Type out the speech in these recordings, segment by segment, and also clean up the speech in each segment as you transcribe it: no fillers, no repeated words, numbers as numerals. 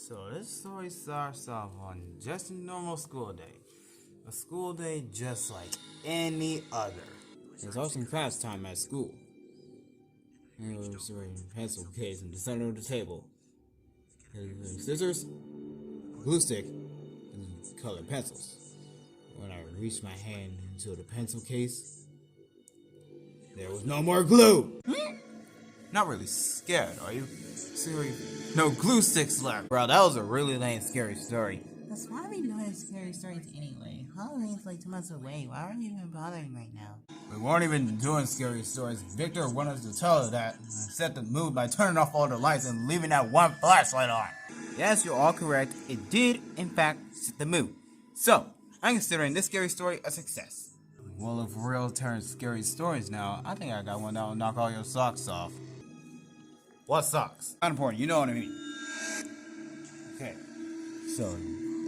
So this story starts off on just a normal school day. A school day just like any other. There's also some class time at school. And we were sorting pencil case in the center of the table. Scissors, glue stick, and colored pencils. When I reached my hand into the pencil case, there was no more glue! Not really scared, are you? Seriously, no glue sticks left. Bro, that was a really lame, scary story. That's why we know it's scary stories anyway. Halloween's like 2 months away. Why are you even bothering right now? We weren't even doing scary stories. Victor wanted us to tell her that and set the mood by turning off all the lights and leaving that one flashlight on. Yes, you're all correct. It did, in fact, set the mood. So, I'm considering this scary story a success. Well, if real turns scary stories now, I think I got one that will knock all your socks off. What socks? Not important, you know what I mean. Okay, so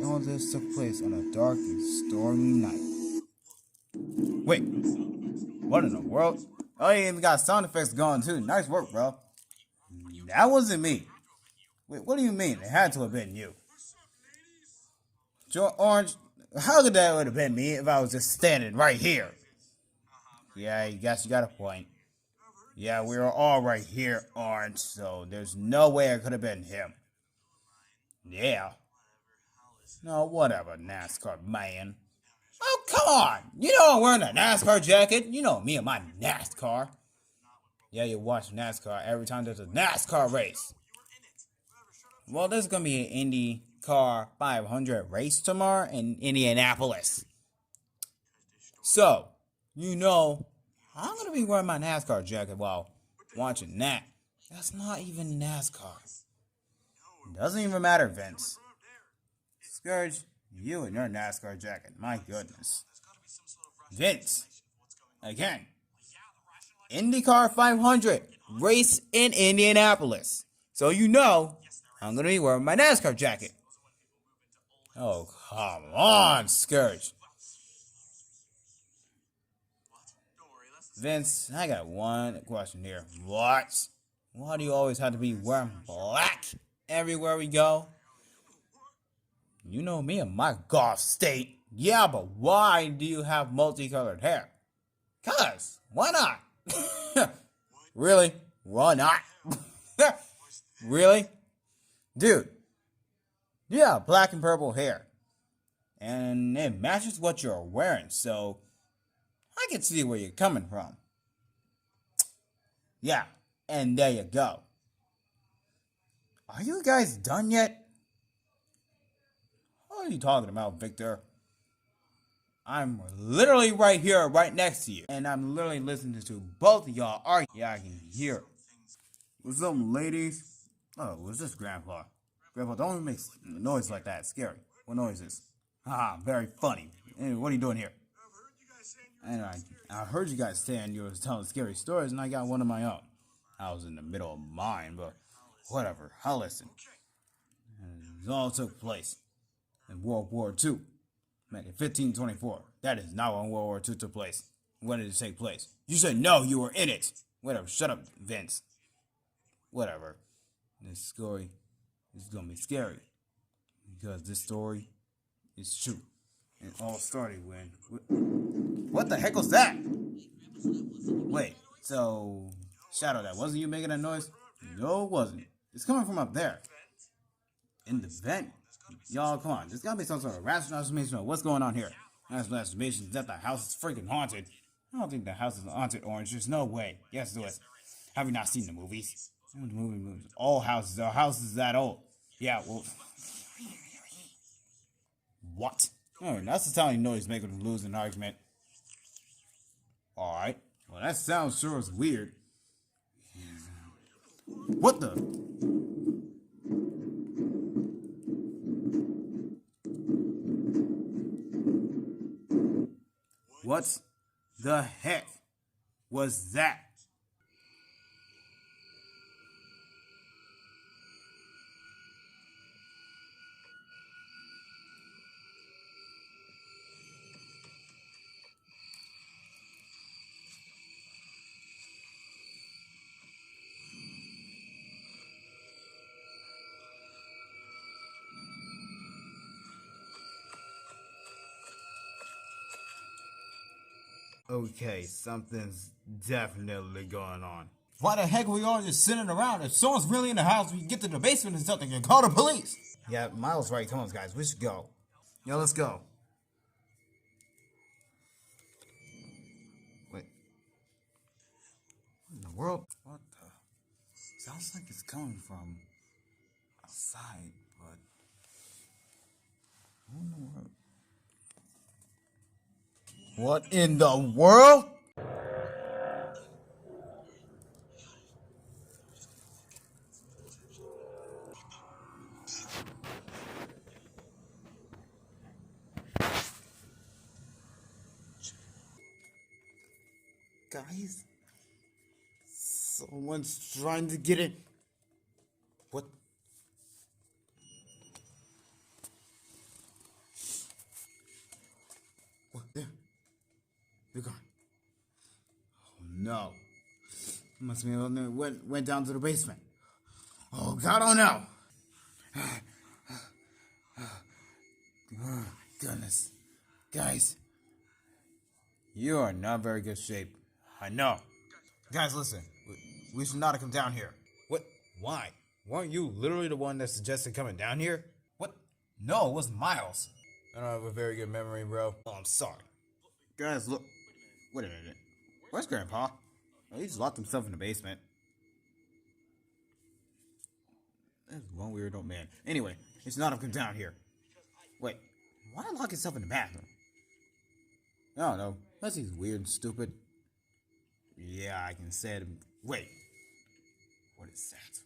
all this took place on a dark and stormy night. Wait, what in the world? Oh, you even got sound effects going too. Nice work, bro. That wasn't me. Wait, what do you mean? It had to have been you. Orange, how could that would have been me if I was just standing right here? Yeah, I guess you got a point. Yeah, we were all right here, Orange, so there's no way it could have been him. Yeah. No, whatever, NASCAR man. Oh, come on! You know I'm wearing a NASCAR jacket. You know me and my NASCAR. Yeah, you watch NASCAR every time there's a NASCAR race. Well, there's gonna be an IndyCar 500 race tomorrow in Indianapolis. So, you know, I'm gonna be wearing my NASCAR jacket while watching that. That's not even NASCAR. Doesn't even matter, Vince. Scourge, you and your NASCAR jacket, my goodness. Vince, again. IndyCar 500 race in Indianapolis. So you know, I'm gonna be wearing my NASCAR jacket. Oh, come on, Scourge. Vince, I got one question here. What? Why do you always have to be wearing black everywhere we go? You know me and my golf state. Yeah, but why do you have multicolored hair? 'Cause, why not? Really? Why not? Really? Dude, you have black and purple hair. And it matches what you're wearing, so I can see where you're coming from. Yeah, and there you go. Are you guys done yet? What are you talking about, Victor? I'm literally right here, right next to you. And I'm literally listening to both of y'all argue. Yeah, I can hear it. What's up, ladies? Oh, was this Grandpa? Grandpa, don't make noise like that. It's scary. What noise is? Haha, very funny. Anyway, what are you doing here? And I heard you guys saying you were telling scary stories, and I got one of my own. I was in the middle of mine, but whatever. I'll listen. And it all took place in World War II, back in 1524. That is not when World War II took place. When did it take place? You said no, you were in it. Whatever. Shut up, Vince. Whatever. This story is gonna be scary because this story is true. It all started when... What the heck was that? Wait, so... Shadow, that wasn't you making that noise? No, it wasn't. It's coming from up there. In the vent? Y'all, come on. There's gotta be some sort of rational explanation of what's going on here. Rational explanation is that the house is freaking haunted. I don't think the house is haunted, Orange. There's no way. Yes, it is. Have you not seen the movies? The movies. All houses are houses that old. Yeah, well... What? Oh, that's the sound noise making them lose an argument. Alright. Well, that sounds sure as weird. What the? What the heck was that? Okay, something's definitely going on. Why the heck are we all just sitting around? If someone's really in the house, we can get to the basement or something and call the police. Yeah, Miles right. Come on, guys. We should go. Yeah, let's go. Wait. What in the world? What the? Sounds like it's coming from outside, but I don't know what in the world? Guys, someone's trying to get in. What? What? They're gone. Oh no! Must be went down to the basement. Oh God! Oh no! Oh, goodness, guys, you are not very good shape. I know. Guys, listen. We should not have come down here. What? Why? Weren't you literally the one that suggested coming down here? What? No, it was Miles. I don't have a very good memory, bro. Oh, I'm sorry. Guys, look. Wait a minute. Where's Grandpa? Oh, he just locked himself in the basement. That's one weird old man. Anyway, he should not have come down here. Wait, why did he lock himself in the bathroom? I don't know. Unless he's weird and stupid. Yeah, I can say it. Wait. What is that?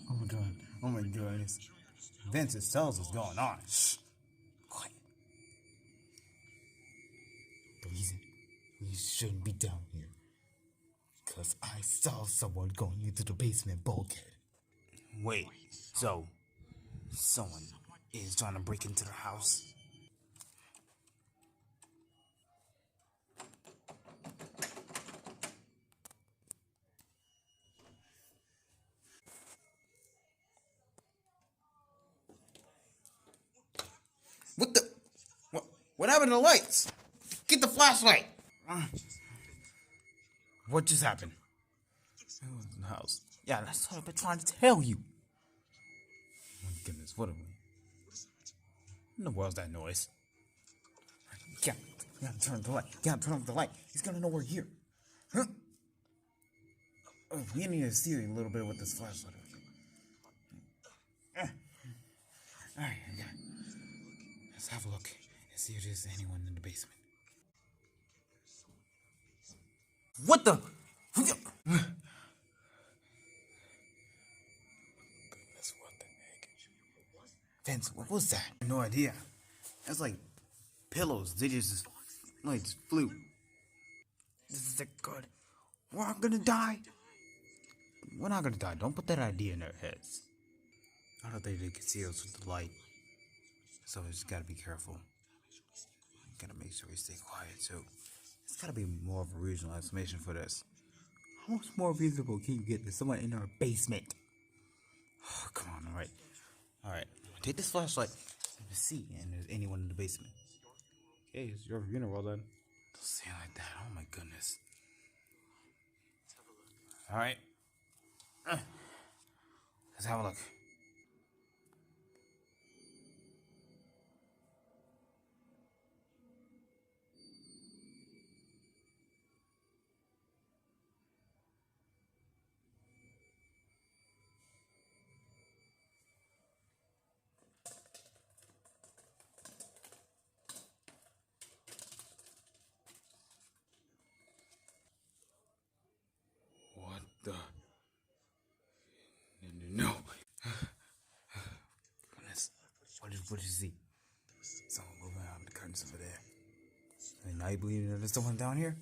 Oh my god. Oh my goodness. Vincent tells us what's going on. Shh. Quiet. The reason we shouldn't be down here. Because I saw someone going into the basement bulkhead. Wait, so someone is trying to break into the house? What the? What happened to the lights? Get the flashlight! What just happened? It was in the house. Yeah, that's what I've been trying to tell you. Oh my goodness, what are we? What in the world's that noise? You gotta turn the light. You gotta turn off the light. He's gonna know we're here. Huh? Oh, we need to see a little bit with this flashlight. Alright, yeah. Let's have a look and see if there's anyone in the basement. What the? Goodness, what the heck? Vince, what was that? No idea. That's like pillows. They just flew. This is good. We're not gonna die. We're not gonna die. Don't put that idea in their heads. I don't think they can see us with the light. So we just gotta be careful. Gotta make sure we stay quiet too. It's gotta be more of a regional explanation for this. How much more visible can you get than someone in our basement? Oh, come on, alright. Alright, take this flashlight and see if there's anyone in the basement. Okay, it's your funeral then. Don't say it like that, oh my goodness. Alright. Let's have a look. What the? No. Goodness. What did you see? Someone moving around the curtains over there. And now you believe that there's someone down here?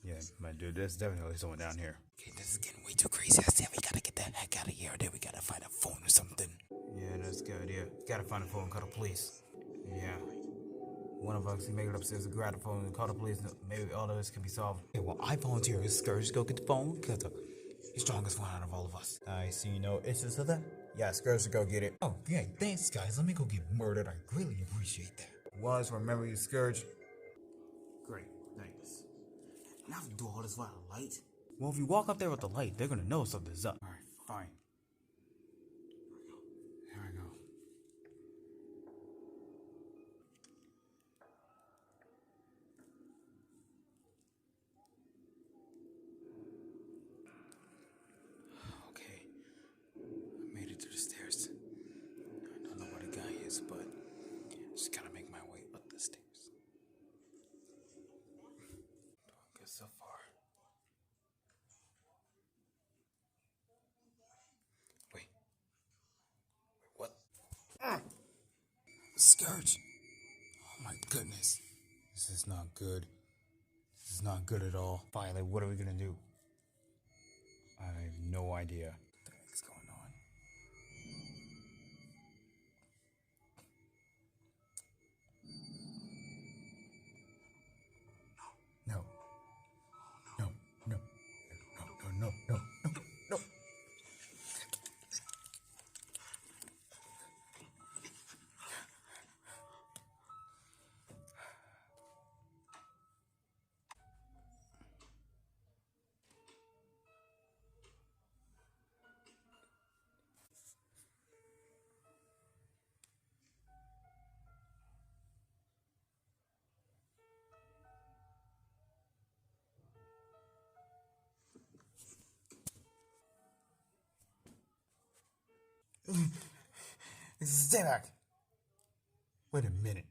Yeah, my dude, there's definitely someone down here. Okay, this is getting way too crazy. I said we gotta get the heck out of here. Then we gotta find a phone or something. Yeah, that's a good idea. Gotta find a phone and call the police. Yeah. One of us can make it upstairs and grab the phone and call the police. Maybe all of this can be solved. Okay, well, I volunteer as Scourge to go get the phone because he's the strongest one out of all of us. I see no issues with that. Yeah, Scourge to go get it. Oh, yeah, thanks, guys. Let me go get murdered. I really appreciate that. Was remember you, Scourge. Great, thanks. And I have to do all this without a light? Well, if you walk up there with the light, they're gonna know something's up. Alright, fine. Here I go. Okay, I made it to the stairs. I don't know where the guy is, but just gotta make my way up the stairs. Doing good so far. Wait, what? Scourge! Oh my goodness. This is not good. This is not good at all. Finally, what are we gonna do? I have no idea. What the heck's going on? No. No. No. No. No. No. No. No. No. Stay back. Wait a minute.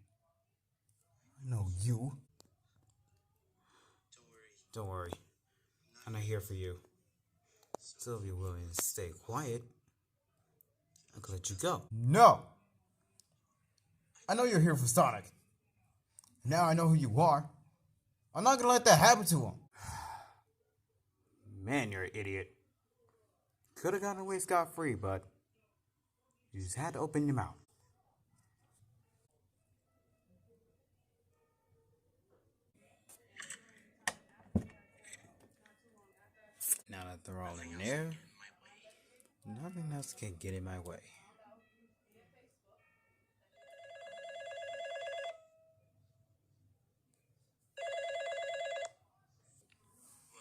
I know you. Don't worry. I'm not here for you. So if you're willing to stay quiet, I can let you go. No! I know you're here for Sonic. Now I know who you are. I'm not gonna let that happen to him. Man, you're an idiot. Could have gotten away scot-free, but you just had to open your mouth. Now that they're all in there, nothing else can get in my way.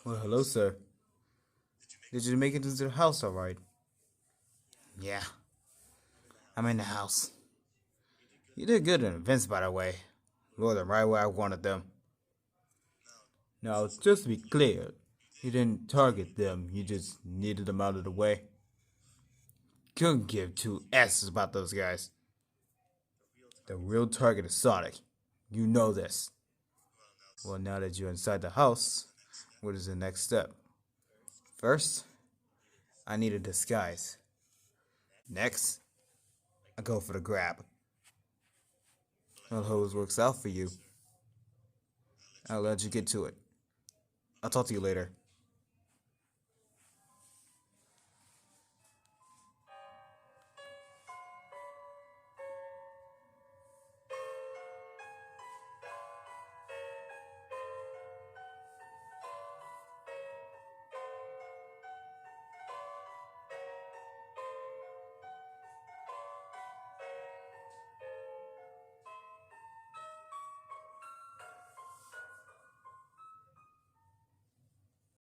Well, hello, sir. Did you make it into the house all right? Yeah. I'm in the house. You did good in events, by the way. Lured them right where I wanted them. Now, just to be clear, you didn't target them, you just needed them out of the way. Couldn't give two S's about those guys. The real target is Sonic. You know this. Well, now that you're inside the house, what is the next step? First, I need a disguise. Next, I go for the grab. Well, hose works out for you. I'll let you get to it. I'll talk to you later.